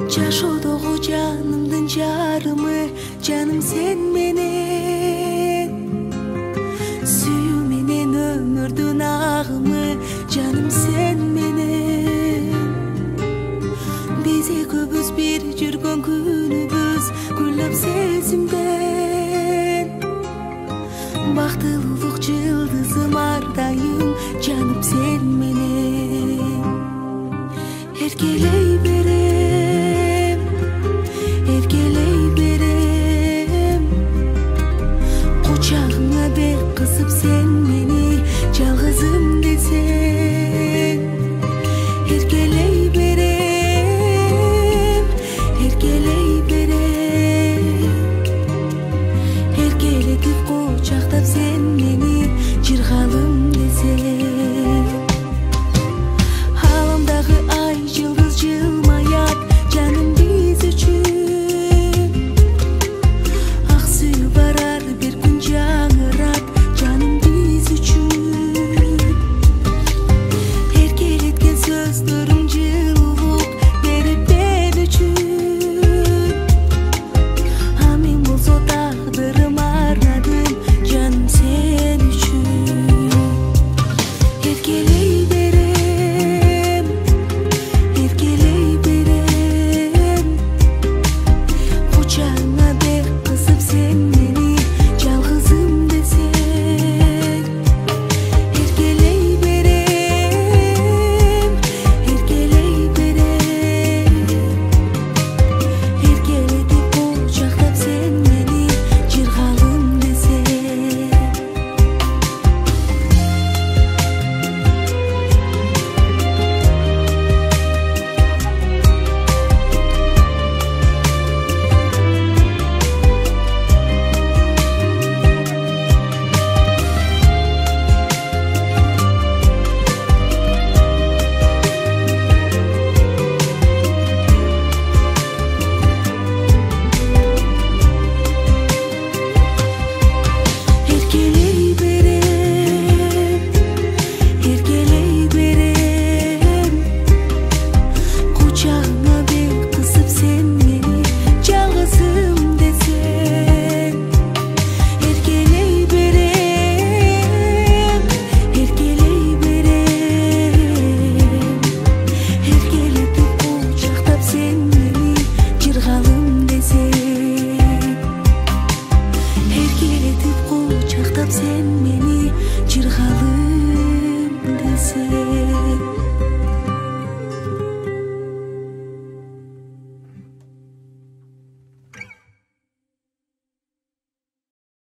Жашоодогу жанымдын жарымы, жаным сен менен. Сүйүү менен өмүрдүн агымы, жаным сен менен. Биз экөөбүз бир жүргөн күнүбүз, гүлдөп сезимден. Бактылуулук жылдызым ар дайым, жаным сен менен. Эркелей берем, эркелей берем. Кучагыңа бек кысып сен мени, жалгызым десең. Эркелей берем, эркелей берем. Эркелетип кучактап сен мени, жыргалым десең. Аламдагы ай жылдыз жылмаят, жаным биз үчүн. Ак сүйүү барар бир күн жаңырат, жаным биз үчүн. Эркелеткен сөздөрүң жылуулук берип мен үчүн. А мен болсо тагдырым арнадым, жаным сен үчүн. Эркелей берем, эркелей берем. Кучагыңа бек кысып сен мени, жалгызым десең. Эркелей берем, эркелей берем. Эркелетип кучактап сен мени, жыргалым десең. Эркелей берем, эркелей берем. Кучагыңа бек кысып сен мени, жалгызым десең. Эркелей берем, эркелей берем. Эркелетип кучактап сен мени, жыргалым десең. Эркелетип кучактап сен мени, жыргалым